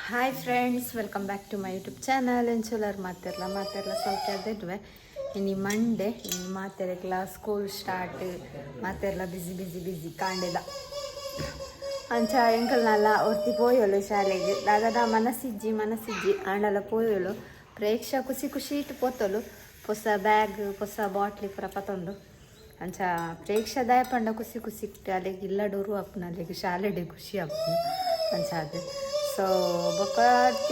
Hi friends, welcome back to my YouTube channel. ಎಂಚುಲರ್ ಮಾತೆರ್ಲ ಸೌಖ್ಯ ಇದ್ವೆ. ಇನ್ನು ಮಂಡೇ ಇನ್ನು ಮಾತೆರೆಗ್ಲ ಸ್ಕೂಲ್ ಸ್ಟಾರ್ಟ್ ಮಾತೆರ್ಲ ಬಿಸಿ ಕಾಂಡೆದ ಅಂಚ ಎಂಕಲ್ನಲ್ಲ ಒರ್ತಿ ಪೋಯಲು ಶಾಲೆಗೆ ದಾಗದ ಮನಸ್ಸಿಜ್ಜಿ ಆಂಡಲ ಪೋಯಲು ಪ್ರೇಕ್ಷ ಖುಷಿ ಇಟ್ಟು ಪೋತಲು ಹೊಸ ಬ್ಯಾಗ್ ಹೊಸ ಬಾಟ್ಲಿ ಪೂರ ಪತೊಂದು ಅಂಚ ಪ್ರೇಕ್ಷ ದಯಪಂಡ ಖುಷಿ ಇಟ್ಟು ಅಲ್ಲಿಗೆ ಇಲ್ಲಡೋರು ಅಪ್ಪನ ಅಲ್ಲಿಗೆ ಶಾಲೆಡೆ ಖುಷಿ ಅಪ್ಪು ಅಂಚ ಅದು ಸೊ ಬೊಕ್ಕ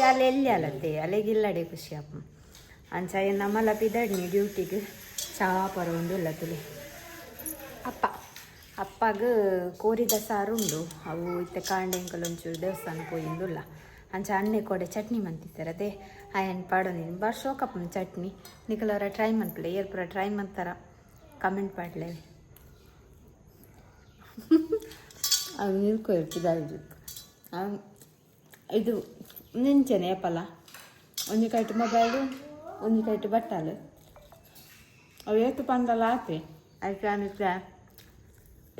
ಅಲ್ಲಿ ಎಲ್ಲಿ ಅಲ್ಲತ್ತೆ ಅಲ್ಲಿಗೆ ಇಲ್ಲಡೆ ಖುಷಿ ಅಪ್ಪ ಅಂಚ ನಮ್ಮಲ್ಲ ಪಿದಡ್ನಿ ಡ್ಯೂಟಿಗೆ ಚಾಪರ ಉಂಡು ಇಲ್ಲ ತುಳಿ ಅಪ್ಪಗ ಕೋರಿದ ಸಾರು ಉಂಡು ಅವು ಇತ್ತೆ ಕಾಂಡೆ ಒಂಚೂರು ದೇವಸ್ಥಾನ ಪೋಯಿಂದುಲ್ಲ ಅಂಚ ಅಣ್ಣೆ ಕೊಡೆ ಚಟ್ನಿ ಮಂತಿದ್ದಾರೆ ಅದೇ ಆಯನ್ ಪಾಡೋ ನೀನು ಬಾರ್ ಶೋಕಪ್ಪನ ಚಟ್ನಿ ನಿಖಲವರ ಟ್ರೈ ಮನ್ಪಲೆ ಏರ್ ಪೂರ ಟ್ರೈ ಮಾಡ್ತಾರ ಕಮೆಂಟ್ ಪಾಡ್ಲೆ ಅದು ನಿಲ್ಕೊ ಇರ್ತಿದ್ದು ಇದು ನಿಂಚನೆ ಅಪ್ಪಲ್ಲ ಒಂಜಿ ಕೈಟ್ ಮೊಬೈಲು ಒಂಜಿ ಕೈಟ್ ಬಟ್ಟಲು ಅವು ಏತು ಪಂದಲ್ಲ ಆತ್ರಿ ಅದಕ್ಕೆ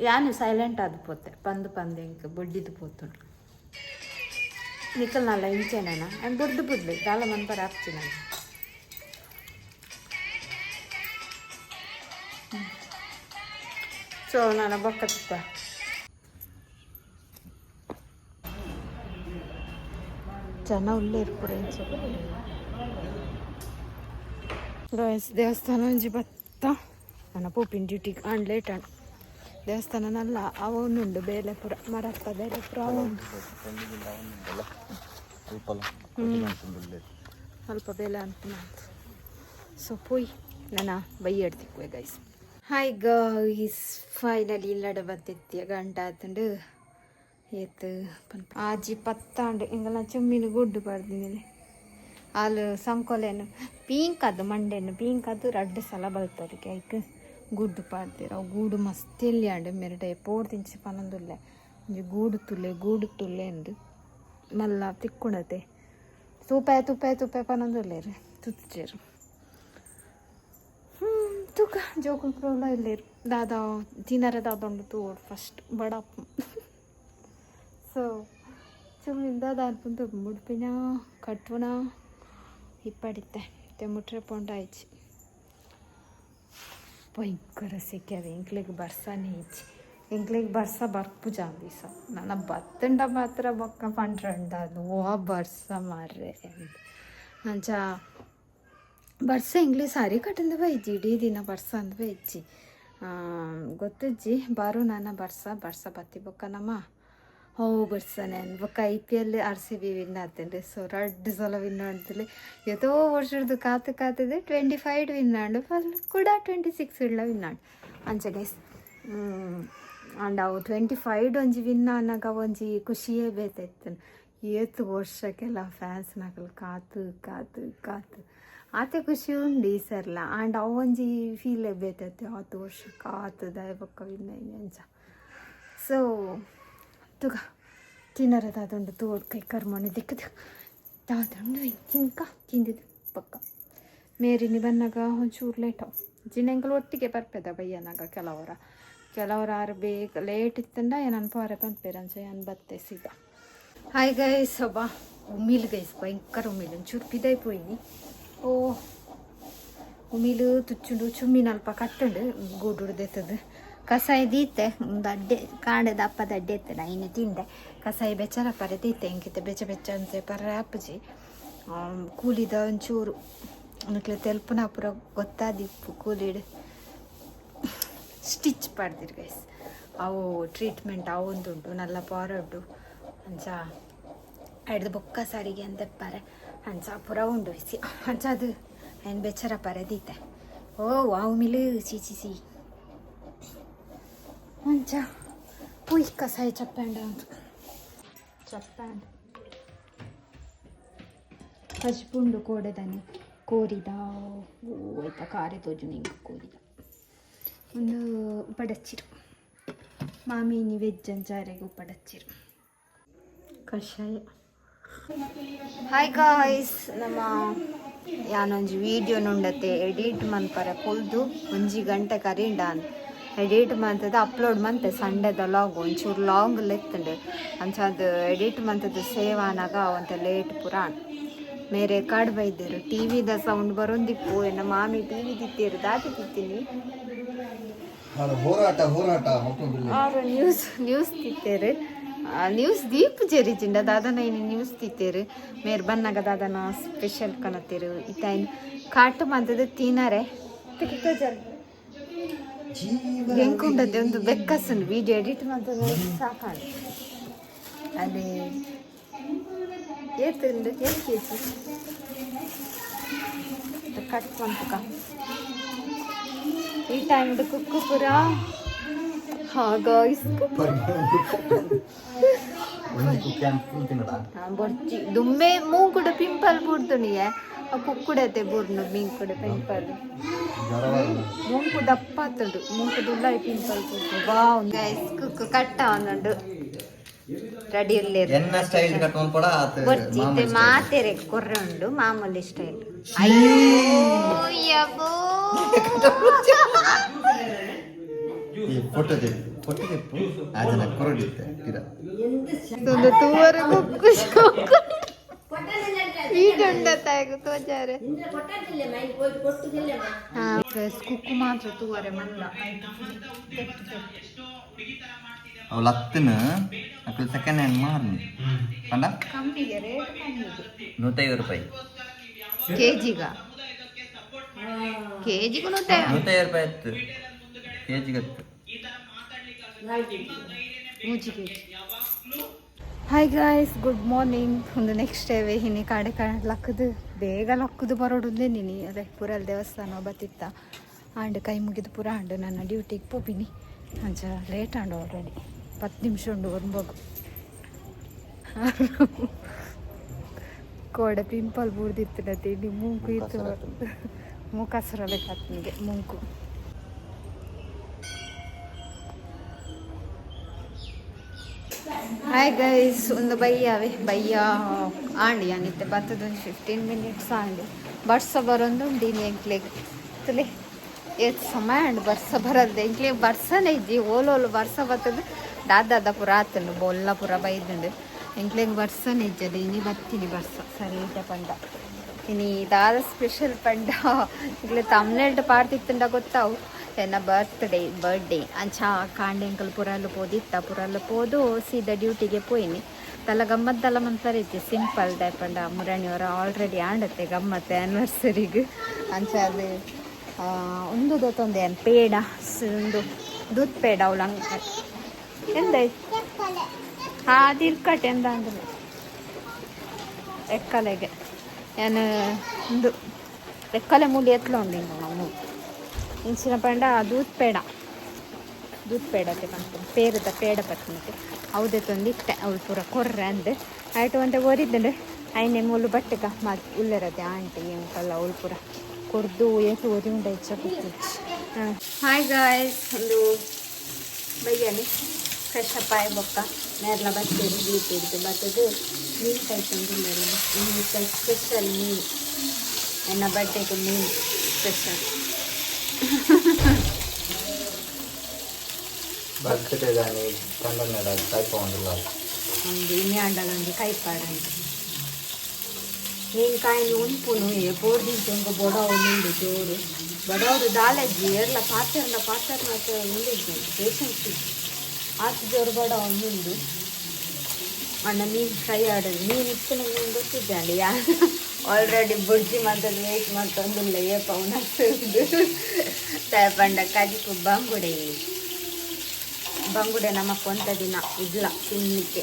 ಯಾನು ಸೈಲೆಂಟ್ ಆದ ಪೋತೆ ಪಂದು ಇಂಕ ಬೊಡ್ಡಿದು ಪೋತುಂಡು ನಿಖಲ್ ನಲ್ಲ ಇಂಚೆನ ಬುಡ್ದು ದಾಲ ಮನ್ಪರ ಹಾಕ್ತಿ ನಾನು ಸೊ ನಾನು ಬೊಕ್ಕ ತುಪ್ಪ ಜನ ಉಳ್ಳೇ ಇರ್ಪುರ ಗಾಯ್ಸ್ ದೇವಸ್ಥಾನ ಒಂಜಿ ಬತ್ತ ನನ್ನ ಪೋಪಿನ ಡ್ಯೂಟಿಗೆ ಆಂಡ್ ಲೇಟ್ ಆಂಡ್ ದೇವಸ್ಥಾನ ನಲ್ಲ ಅವನುಂಡು ಬೇಲೆಪುರ ಮರಪ್ಪ ಬೇಲೆಪುರ ಅವನು ಸ್ವಲ್ಪ ಬೇಲೆ ಅಂತ ಸೊ ಪೋಯ್ ನನ್ನ ಬೈಯಡ್ತಿಕ್ವೆ ಗೈಸ್. ಹಾಯ್ ಗೈಸ್, ಫೈನಲಿ ಇಲ್ಲಡ ಬತ್ತಿತ್ಯ ಗಂಟ ಆತಂಡು ಏತು ಆಜಿ ಪತ್ತಾಂಡು ಹಿಂಗೆಲ್ಲ ಚುಮ್ಮಿನ ಗುಡ್ಡು ಬರ್ದಿನಿ ಅಲ್ಲಿ ಸಂಕೊಲೆನು ಪಿಂಕ್ ಅದು ಮಂಡೆನು ಪಿಂಕ್ ಅದು 2 ಸಲ ಬಲ್ತದಕ್ಕೆ ಐಕ್ ಗುಡ್ಡು ಪಾಡ್ದಿರ ಅವು ಗೂಡು ಮಸ್ತ್ ಎಲ್ಲಿ ಆಂಡು ಮೆರಡೆ ಪೋಡ್ ತಿಂಚಿ ಪನೊಂದುಲ್ಲೆ ಒಂಜಿ ಗೂಡು ತುಲ್ಲೆ ಎಂದು ಮಲ್ಲ ತಿಕ್ಕುಣತೆ ತುಪ್ಪೆ ಪನೊಂದುಲ್ಲೇರು ತುಚ್ಚೇರು ತೂಕ ಜೋಕುಲ್ ಪ್ರೋಲ ಇಲ್ಲೇರು ದಾದ ತಿನ್ನರ ದಾದೊಂಡು ತೋಡು ಫಸ್ಟ್ ಬಡಪ್ಪ ಸೊ ಸುಮ್ಮನಿಂದ ಅನ್ಪಂತ ಮುಡ್ಪಿನ ಕಟ್ವಣ ಇಪ್ಪಡಿತ್ತೆ ಮುಟ್ರೆ ಪೊಂಡಾಯ್ಚಿ ಭಯಂಕರ ಸೆಕ್ಯವೆ ಎಂಕ್ಲಿಗೆ ಬರ್ಸಾನೇ ಇಚ್ಚಿ ಎಂಕ್ಲಿಗೆ ಬರ್ಸ ಬರ್ಪು ಜಾಂಬೀಸ ನನ್ನ ಬತ್ತಂಡ ಮಾತ್ರ ಬೊಕ್ಕ ಪಂಡ್ರಂಡ ಅದು ಬರ್ಸ ಮಾರ್ರೆ ಅಂಚ ಬರ್ಸ ಇಂಗ್ಲೀಷ್ ಸಾರಿ ಕಟ್ಟಿಂದ ಬೈಜಿ ಇಡೀ ದಿನ ಬರ್ಸ ಅಂದ ಬೈಜಿ ಗೊತ್ತಜ್ಜಿ ಬಾರು ನನ್ನ ಬರ್ಸ ಬತ್ತಿ ಬೊಕ್ಕ ನಮ್ಮ ಬರ್ಸನೆ ಬೊಕ್ಕ IPL RCB ವಿನ್ ಆತೇನ್ರಿ. ಸೊ 2 ಸಲ ವಿನ್ ಆಡ್ತಿಲ್ಲ ಎಷ್ಟೋ ವರ್ಷದ್ದು ಕಾತಿದೆ 25 ವಿನ್ ಆಡು ಫಸ್ಟ್ ಕೂಡ 26 ಇಡ್ಲ ವಿನ್ ಆಡು ಅಂಚೆ ಗೈಸ್. ಅಂಡ್ ಅವು 25 ಒಂಜಿ ವಿನ್ ಆನಾಗ ಒಂಜಿ ಖುಷಿಯೇ ಬೇತಾಯ್ತು. ಏತು ವರ್ಷಕ್ಕೆಲ್ಲ ಫ್ಯಾನ್ಸ್ ನಕಲು ಕಾತು ಆತೆ ಖುಷಿ ಉಂಡು ಈ ಸರ್ಲ ಆಂಡ್ ಅವು ಒಂಜಿ ಫೀಲೇ ಬೇತೈತೆ 10 ವರ್ಷ ಕಾತದ ಬೊಕ್ಕ ವಿನ್ ಅಂಚ. ಸೊ ತುಗ ತಿನ್ನರದ ಅದೊಂದು ತೋಡ್ ಕೈ ಕರ್ಮಣಿ ದಿಕ್ಕದು ದಾದೊಂಡು ತಿಂದಿದ್ದು ಪಕ್ಕ ಮೇರಿನಿ ಬನ್ನಾಗ ಒಂಚೂರು ಲೇಟ್ ಜಿನೆಂಗಳು ಒಟ್ಟಿಗೆ ಬರ್ಪೆದ ಬಯ್ಯನಾಗ ಕೆಲವರ ಆರು ಬೇಗ ಲೇಟ್ ಇತ್ತಂಡ ನಾನು ಪಾರೆ ಪಂಪೇರ ಅಂಚ ಏನು ಬತ್ತೆ ಸೀದಾ. ಹಾಯ್ ಗೈಸ್ ಒಬ್ಬ ಉಮಿಲ್ ಗೈಸ್ ಭಯಂಕರ ಉಮಿಲ್ ಒಂಚೂರು ಪಿದೈಪೋಯಿನಿ ಉಮಿಲು ತುಚ್ಚುಂಡು ಚುಮ್ಮಿನ ಅಲ್ಪ ಕಟ್ಟುಂಡು ಗೂಡುಡ್ದೆತ್ತದು ಕಸಾಯ ದೀತೆ ಒಂದು ಅಡ್ಡೆ ಕಾಂಡೆದ ಅಪ್ಪದ ಅಡ್ಡೆ ಇತ್ತಲ್ಲ ಇನ್ನು ತಿಂದೆ ಕಸಾಯ ಬೆಚ್ಚರ ಪರ ದೀತೆ ಹೆಂಗಿತ್ತೆ ಬೆಚ್ಚ ಅಂತೆ ಪರ ಅಪ್ಪಜಿ ಕೂಲಿದ ಒಂಚೂರು ಮಕ್ಳು ತೆಲ್ಪುನ ಪೂರ ಗೊತ್ತಾದಿಪ್ಪು ಕೂಲಿಡ್ ಸ್ಟಿಚ್ ಪಾಡ್ದಿರು ಗೈಸ್ ಅವು ಟ್ರೀಟ್ಮೆಂಟ್ ಅವೊಂದುಂಟು ನಲ್ಲ ಪಾರೊಡ್ಡು ಅಂಚ ಹಿಡ್ದು ಬೊಕ್ಕ ಸಾರಿಗೆ ಅಂತೆಪ್ಪಾರೆ ಅಂಚ ಪೂರ ಉಂಡು ಬಿಸಿ ಅಂಚ ಅದು ಏನು ಬೆಚ್ಚರ ಪರ ದೀತೆ ಅವು ಮಿಲು ಸಿ ಅಂಚ ಪುಯ್ ಕಸಾಯ ಚಪ್ಪಂಡ ಪಚ್ಪುಂಡು ಕೋಡೆದನಿ ಕೋರಿದ ಆಯ್ತ ಕಾರೆ ತೋಜು ನಿಂಗೆ ಕೋರಿದ ಒಂದು ಉಪಡಚ್ಚಿರು ಮಾಮೀನಿ ವೆಜ್ ಅಂಚಾರೆಗೆ ಉಪಡಚ್ಚಿರು ಕಷಾಯ. ಹಾಯ್ ಗಾಯ್ಸ್, ನಮ್ಮ ಯಾನೊಂಜಿ ವೀಡಿಯೋ ನುಂಡತೆ ಎಡಿಟ್ ಮನ್ಪರೆ ಪೊಲ್ದು 1 ಗಂಟೆ ಕರಿಂಡಾನ್ ಎಡಿಟ್ ಮಾಡ್ತದೆ ಅಪ್ಲೋಡ್ ಮಾಡ್ತೆ ಸಂಡೇದ ಲಾಗ್ ಒಂಚೂರು ಲಾಂಗ್ ಲೆತ್ತಂಡು ಅಂಚದು ಎಡಿಟ್ ಮಾಡ್ತದೆ ಸೇವ್ ಆನಾಗ ಅವಂತ ಲೇಟ್ ಪುರಾಣ ಮೇರೆ ಕಾಡು ಬೈದ್ದರು ಟಿ ವಿದ ಸೌಂಡ್ ಬರೋಂದಿಪ್ಪು ಎನ್ನ ಮಾಮಿ ಟಿ ವಿ ತಿತ್ತೀರು ದಾಟಿ ತಿತ್ತೀನಿ ಅವರು ನ್ಯೂಸ್ ತಿತ್ತೇರು ನ್ಯೂಸ್ ದೀಪ್ ಜೆರಿಜಿಂಡ ದಾದನ ಇನ್ನು ನ್ಯೂಸ್ ತಿತ್ತೇರು ಮೇರ್ ಬನ್ನಾಗ ದಾದನ ಸ್ಪೆಷಲ್ ಕನತ್ತೇರು ಇತ್ತಾಯಿನ ಕಾಟು ಮಾಡ್ತದೆ ತಿನ್ನರೆ ಹೆಂಗುಂಡದೆ ಒಂದು ಬೆಕ್ಕಸನ್ನು ವಿಡಿಯೋ ಎಡಿಟ್ ಮಾಡ್ತದೆ ಸಾಕಾണ് ಅದೇ ಏತುಂಡು ಏಕೆ ಕಟ್ ಮಾಡ್ತಕ ಈ ಟೈಮ್ದು ಕುಕ್ಕು ಪುರ ಬರ್ಚಿ ದುಮ್ಮೆ ಮೂಗುಡು ಪಿಂಪಲ್ ಬುಡ್ದುಣಿಯೆ ಕುಕ್ಕುಡತೆ ಬುರ್ನು ಮೀಂಕುಡು ಪಿಂಪಲ್ ಮೂಂಕು ದಪ್ಪ ಆತುಂಡು ಮೂಂಕು ದುಲ್ಲಾಯಿ ಪಿಂಪಲ್ ಬುಡ್ದು ವಾವ್ ಗೈಸ್ ಕುಕ್ಕು ಕಟ್ಟ ಅವನುಂಡು ರೆಡಿ ಎನ್ನ ಸ್ಟೈಲ್ ಕಟ್ಟೋನ್ ಕೂಡ ಬರ್ಚಿತೆ ಮಾತೆರೆ ಕೊರ್ರೆ ಉಂಡು ಮಾಮೂಲಿ ಸ್ಟೈಲ್ ಅಯ್ಯೋ ಯಬ್ಬೋ ಈ ಫೋಟೋ ತೆಪ್ಪು ಅದನ್ನ ಕೊರಡಿತ್ತೆ ಗಿಡ ಒಂದು ತೂವರೆ ಕುಕ್ಕು ಈಡುಂಡ ತಾಯಿಗೆ ತೋಜಾರೆ ಕುಕ್ಕು ಮಾತ್ರ ತೂವರೆ ಮಂದ ಅವಳು ಹತ್ತನ ಅಕ್ಕಳು ಸೆಕೆಂಡ್ ಹ್ಯಾಂಡ್ ಮಾರ್ನಿ ಕಂಡ ಕಮ್ಮಿಗೆ ರೇಟ್ ಕಮ್ಮಿಗೆ ₹150 ಕೆಜಿಗೂ ₹150 ಇತ್ತು ಕೆಜಿಗೆ ಹತ್ತು ಹಾಯ್ ಗಾಯ್ಸ್ ಗುಡ್ ಮಾರ್ನಿಂಗ್ ಒಂದು ನೆಕ್ಸ್ಟ್ ಡೇ ಹಿನಿ ಕಾಡೆ ಲಕ್ಕದು ಬೇಗ ಲಕ್ಕದು ಬರೋಡುಂದೇ ನೀನಿ ಅದೇ ಪುರಲ್ ದೇವಸ್ಥಾನ ಬತ್ತಿತ್ತ ಆಂಡ್ ಕೈ ಮುಗಿದು ಪುರ ಆಂಡು ನನ್ನ ಡ್ಯೂಟಿಗೆ ಪೋಪಿನಿ ಅಂಚ ಲೇಟ್ ಆಂಡು ಆಲ್ರೆಡಿ 10 ನಿಮಿಷ ಉಂಡು ಬರ್ಬೋದು ಕೋಡೆ ಪಿಂಪಲ್ ಬೂರ್ದಿತ್ತು ತಿಂಡಿ ಮೂಗು ಇತ್ತು ಮೂಕಸರಲೆ ಕತ್ನಿಗೆ ಮೂಗು ಹಾಯ್ ಗೈಸ್ ಒಂದು ಬಯ್ಯ ಆಂಡಿ ಅನಿತ್ತೆ ಬರ್ತದೊಂದು 15 ಮಿನಿಟ್ಸ್ ಆಂಡಿ ಬರ್ಸ ಬರೋದು ಉಂಡಿನಿ ಎಂಕ್ಲೆಗೆ ತುಲೆ ಏತ್ ಸಮಯ ಅಂಡ್ ಬರ್ಸ ಬರೋದು ಎಂಕ್ಲೆ ಬರ್ಸನೇ ಇಜ್ಜಿ ಓಲೋಲು ಬರ್ಸ ಬರ್ತದೆ ದಾದ ಪುರ ಆತಂಡು ಬೊಲ್ಲ ಪುರ ಬೈದುಂಡು ಎಂಕ್ಲೆಗೆ ಬರ್ಸನೇ ಇಜ್ಜದು ಇನಿ ಬರ್ತೀನಿ ಬರ್ಸ ಸರಿ ಇದೆ ಪಂಡ ಇನಿ ದಾದ ಸ್ಪೆಷಲ್ ಪಂಡ ಇಗ್ಲೆ ತಮ್ನೆಲ್ಡ್ ಪಾಡ್ತಿತ್ತಂಡ ಗೊತ್ತಾವು ಎನ್ನ ಬರ್ಡೇ ಅಂಚ ಕಾಂಡೆಂಕಲ್ ಪುರಲು ಪೋದಿತ್ತ ಪುರಲು ಪೋದು ಸೀದಾ ಡ್ಯೂಟಿಗೆ ಪೋಯಿನಿ ತಲ ಗಮ್ಮತ್ತಲ್ಲ ಮಂತಾರೆ ಇತ್ತು ಸಿಂಪಲ್ ದಯಪಂಡ ಮುರಣಿಯವರ ಆಲ್ರೆಡಿ ಆಂಡತ್ತೆ ಗಮ್ಮತ್ತೆ ಆ್ಯನಿವರ್ಸರಿಗೆ ಅಂಚ ಅದು ಒಂದು ದೊತ್ತೊಂದೆ ಏನು ಪೇಡ ಒಂದು ದೂತ್ ಪೇಡ ಅವಳು ಹಂಗೆ ಎಂದ ಅದು ಇರ್ಕಟ್ಟೆ ಎಂದ ಅಂದ್ರೆ ಎಕ್ಕಲೆಗೆ ಏನು ಒಂದು ಎಕ್ಕಲೆ ಮೂಲಿ ಎತ್ಲ ಉಂಡು ನಾವು ಇಂಚಿನ ಪಂಡ ದೂತ್ ಪೇಡತೆ ಬಂತು ಪೇರದ ಪೇಡ ಪತ್ನಿಗೆ ಹೌದೇ ತಂದಿಟ್ಟೆ ಅವಳು ಪೂರ ಕೊರ್ರೆ ಅಂದೆ ಆಯ್ತು ಅಂತ ಓದಿದ್ದೆ ಐನೆ ಮೂಲು ಬಟ್ಟೆಗ ಮಾತು ಉಲ್ಲರದೆ ಆಂಟಿ ಎಂಕಲ್ಲ ಅವಳು ಪೂರ ಕೊರ್ದು ಏಸು ಓದಿ ಉಂಡ ಇಚ್ಛ ಕೂತಿಚ್ಚು ಹಾಯ್ ಗಾಯ್ಸ್ ಒಂದು ಬೈಯನಿ ಫ್ರೆಶ್ ಅಪ್ ಆಯ್ ಬೊಕ್ಕ ನೇರ್ಲ ಬರ್ತೇನೆ ಬೀಟ್ ಹಿಡಿದು ಬರ್ತದು ಮೀನು ಕೈತಂದಿಲ್ಲ ಸ್ಪೆಷಲ್ ಮೀನು ನನ್ನ ಬಟ್ಟೆಗೆ ಮೀನು ಸ್ಪೆಷಲ್ ಬರ್ತ್ಡೇ ದಾನಿ ಕಂಡನ ಕೈಪೊಂದಿಲ್ಲ ಒಂದು ಇನ್ನೇ ಅಂಡಲೊಂದು ಕೈಪಾಡಂದು ನೀನು ಕಾಯಿನ ಉಂಪುನು ಪೋರ್ದಿಂಚು ಒಂದು ಬೊಡವು ಮುಂದೆ ಜೋರು ಬಡವರು ದಾಲಜ್ಜಿ ಎಲ್ಲ ಪಾತ್ರ ಮುಂದಿದ್ದು ಪೇಷನ್ಸ್ ಆತು ಜೋರು ಬಡವ ಮುಂದು ಅಣ್ಣ ಮೀನು ಫ್ರೈ ಆಡೋದು ಮೀನು ಇತ್ತು ನಂಗೆ ಗೊತ್ತಿದ್ದೆ ಯಾರು ಆಲ್ರೆಡಿ ಬುರ್ಜಿ ಮಾಡ್ತದೆ ವೇಟ್ ಮಾಡ್ತಂದಿಲ್ಲ ಪೌನ ತಗೊಂಡ ಕಜಿಕು ಬಂಗುಡೆ ನಮಕ್ ಒಂದ ದಿನ ಇಡ್ಲ ತಿನ್ಲಿಕ್ಕೆ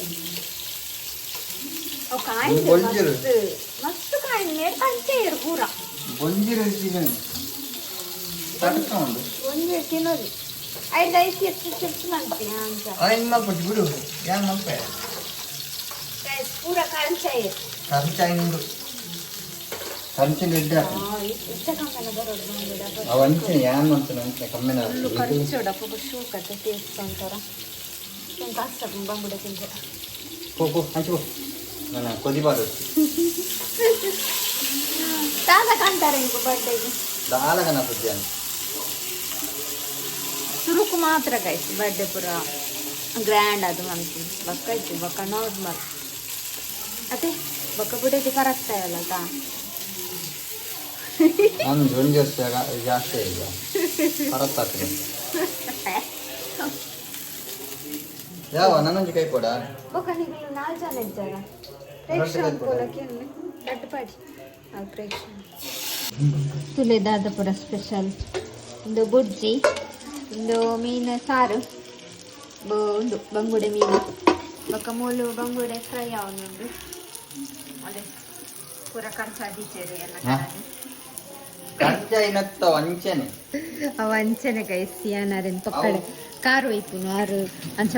ಅವು ಕಾಯಿ ಮಸ್ತ್ ಕಾಯಿ ಮೇರ್ಕಂಚೆ ಇರು ಪೂರ ಒಂಜಿ ತಿನ್ನೋದು 5 ಚಿಪ್ಸ್ ಮಾಡ್ತೀನಿ ಅಂತ ಪೂರ ಕಂಚಾಯಿ ಖರ್ಚಿನ ಇಡ್ಡ ಅವಂಚೆ ಯಾನ್ ಅಂತಾನೆ ಅಂತ ಕಮ್ಮಿನ ಖರ್ಚೋಡ ಪುಗ ಶೂ ಕತೆ ಟೇಸ್ಟ್ ಅಂತಾರ ಇಂತ ಅಷ್ಟ ಬಂಗುಡೆ ತಿಂದೆ ಪೋ ಹಂಚು ನಾನು ಕೊದಿಬಾರು ತಾದ ಕಾಂತಾರೆ ಇಂಕು ಬರ್ಡೇಗೆ ದಾಲಗನ ಪುಜ್ಜಾನ ಸುರುಕು ಮಾತ್ರ ಗೈಸ್ ಬರ್ಡೇ ಪೂರ ಗ್ರ್ಯಾಂಡ್ ಅದು ಅಂತೀನಿ ಬಕ್ಕ ಇತ್ತು ಬಕ್ಕ ನಾರ್ಮಲ್ ಅದೇ ಬಕ್ಕ ಬಿಡೋದು ಕರೆಕ್ಟ್ ಅಲ್ಲ ನಂದು ಒಂದು ವರ್ಷ ಜಾಸ್ತಿ ಇಲ್ಲ ಅರವತ್ತಾಗ್ತದೆ ಯಾವ ನನ್ನೊಂದು ಕೈ ಕೊಡ ಬಕ್ಕ ನೀವು 4 ಜನ ಇದ್ದಾರ ಪ್ರೇಕ್ಷಣ ಕೋಲಕ್ಕೆ ಗಟ್ಟಿಪಾಡಿ ಅದು ಪ್ರೇಕ್ಷಣ ತುಳಿದಾದ ಪುರ ಸ್ಪೆಷಲ್ ಒಂದು ಬುಜ್ಜಿ ಒಂದು ಮೀನು ಸಾರು ಒಂದು ಬಂಗುಡೆ ಮೀನು ಬೊಕ್ಕ ಮೂಲು ಬಂಗುಡೆ ಫ್ರೈ ಅವನುಂಡು ಅದೇ ಪೂರ ಖರ್ಚಾದೀಚೇರಿ ಎಲ್ಲ ಅವ ಅಂಚನೆ ಗೈಸ್ ಯಾನಾರೇನು ಪಕ್ಕಡೆ ಕಾರು ಇಪ್ಪುನು ಆರು ಅಂಚ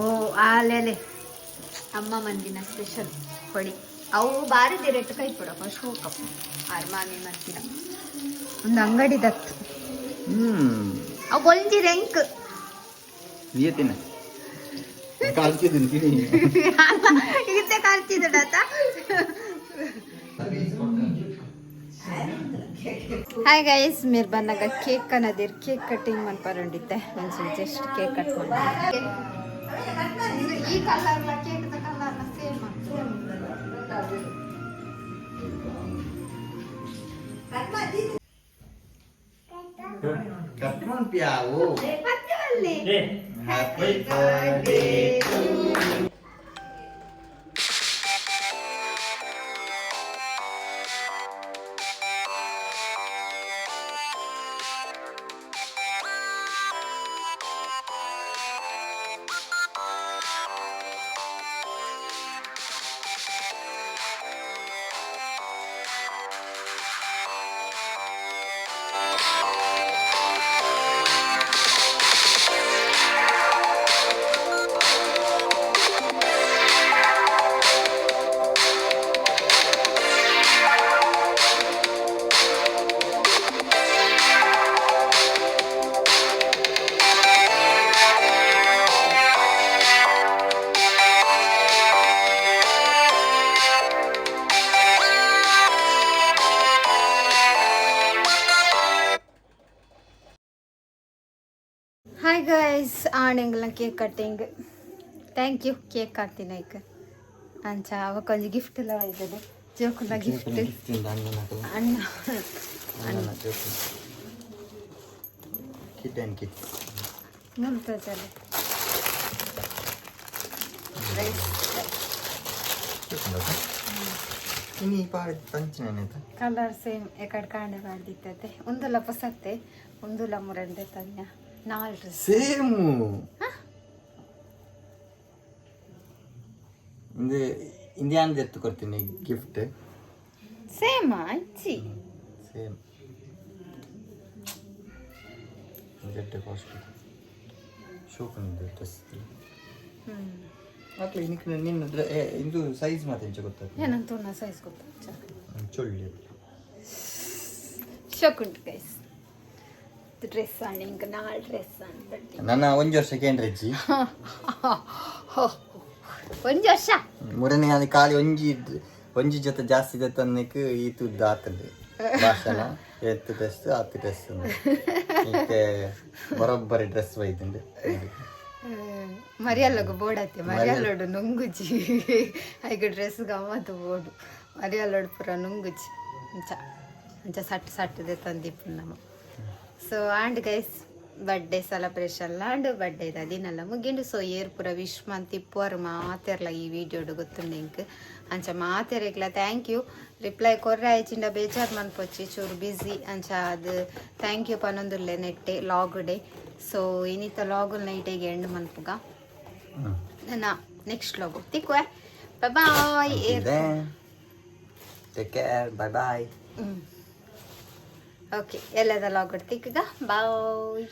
ಓ ಆಲೆಲೆ ಅಮ್ಮ ಮಂದಿನ ಸ್ಪೆಷಲ್ ಹೊಡಿ ಅವು ಬಾರಿ ರೇಟ್ ಕೈ ಕೊಡ ಫಸ್ಟ್ ಹೋಗಪ್ಪ ಆರು ಮಾಮಿ ಮರ್ತಿರ ಒಂದು ಅಂಗಡಿ ದತ್ತು ಅವು ಒಂಜಿ ರೆಂಕ್ ಇತ್ತೆ ಕಲ್ತಿದ್ದಾತ ಹಾಯ್ ಗೈಸ್ మీరు ಬಂದಾಗ ಕೇಕ್ ಅನ್ನೋದಿರ್ ಕೇಕ್ ಕಟ್ಟಿಂಗ್ ಮಾಡ್ಪಾರಂಡಿದ್ದೆ ಒಂದು ಜಸ್ಟ್ ಕೇಕ್ ಕಟ್ ಮಾಡಿ ಈ ಕಲರ್ ಕೇಕ್ ಕಲರ್ ಸೇಮ್ ಕಟ್ಮನ್ ಪ್ಯಾವು ಹ್ಯಾಪಿ ಬರ್ತ್ಡೇ ಹಾಯ್ ಗೈಸ್ ಆಣೆಂಗ್ಲ cake cutting thank you cake ಹಾಕ್ತೀನಿ ಐಕ ಅಂಚ ಅವಕ್ಕೊಂದು ಗಿಫ್ಟ್ ಎಲ್ಲ ಇದ್ದದು ಜೋಕುಲ ಗಿಫ್ಟ್ ಅಣ್ಣ ಮುಲ್ತದಲ್ಲಿ ಕಲರ್ ಸೇಮ್ ಎಕಡೆ ಕಾಂಡೆ ಮಾಡ್ದಿತ್ತತೆ ಒಂದುಲ ಪೊಸತ್ತೆ ಒಂದುಲ ಮುರಂಡೆ ತನ್ಯ ನಾಲ್ಕು ಸೇಮ್ ಇಂಡಿಯಾನ್ ಎತ್ತು ಕೊಡ್ತೀನಿ ಗಿಫ್ಟ್ ಸೇಮ್ ಅಜ್ಜಿ ಸೇಮ್ ಗೆಟ್ ಕಾಸ್ಟ್ ಶೋಕನಿಂದ ಡ್ರೆಸ್ ಮಕ್ಕಳು ನಿನ್ನ ನಿನ್ನ ಇದು ಸೈಜ್ ಮತ್ತೆ ಎಂಚ ಗೊತ್ತಾಗ್ತದೆ ಏನಂತ ನಾ ಸೈಜ್ ಗೊತ್ತಾಗ್ತ ಚೊಳ್ಳಿ ಶೋಕುಂಟು ಗೈಸ್ ಡ್ರೆಸ್ ಆಣಿ ಇಂಕ ನಾಲ್ ಡ್ರೆಸ್ ಆಣಿ ನನ್ನ ಒಂದು ವರ್ಷಕ್ಕೆ ಏನು ರಜ್ಜಿ ಒಂದು ವರ್ಷ ಮೂರನೇ ಅದು ಖಾಲಿ ಒಂಜಿ ಜೊತೆ ಜಾಸ್ತಿ ಜೊತೆ ಅನ್ನಕ್ಕೆ ಈ ತುದ್ದು ಆತದೆ ಭಾಷಣ ಎತ್ತು ಡ್ರೆಸ್ ಹತ್ತು ಡ್ರೆಸ್ ಮತ್ತೆ ಬರೋಬ್ಬರಿ ಡ್ರೆಸ್ ಒಯ್ದುಂಡು ಮರಿಯಲ್ಲಗ ಬೋಡತ್ತೆ ಮರಿಯಲ್ಲೋಡು ನುಂಗುಜಿ ಐಗ ಡ್ರೆಸ್ ಗಮ್ಮತ್ತು ಬೋಡು ಮರಿಯಲ್ಲೋಡು ಪೂರ ನುಂಗುಜಿ ಅಂಚ ಅಂಚ ಸಟ್ಟು ಸಟ್ಟದೆ ತಂದಿಪ್ಪು ನಮ್ಮ so and guys birthday celebration and birthday ಅದಿನೆಲ್ಲ ಮುಗಿಂಡು ಸೊ ಏರ್ ಪೂರ ವಿಶ್ ಮಂತ್ ಇಪ್ಪುವರು ಮಾತೆರ್ಲ ಈ ವಿಡಿಯೋಡು ಗೊತ್ತುಂಡು ಇಂಕ್ ಅಂಚ ಮಾತೆರೆಗ್ಲ ಥ್ಯಾಂಕ್ ಯು ರಿಪ್ಲೈ ಕೊರ್ರೆ ಆಯ್ಚಿಂಡ ಬೇಜಾರು ಮನ್ಪೊಚ್ಚಿ ಚೂರು ಬ್ಯುಸಿ ಅಂಚ ಅದು ಥ್ಯಾಂಕ್ ಯು ಪನ್ನೊಂದುಲ್ಲೆ ನೆಟ್ಟೆ ಲಾಗ್ ಡೇ ಸೊ ಇನ್ನಿತ ಲಾಗುಲ್ ನೈಟೇಗೆ ಎಂಡ್ ಮನ್ಪುಗ ನನ್ನ ನೆಕ್ಸ್ಟ್ ಲಾಗು ತಿಕ್ಕುವೆ bye take care bye bye okay ಎಲ್ಲದ ಲಾಗ್ ತಿಕ್ಕಗ ಬಾಯ್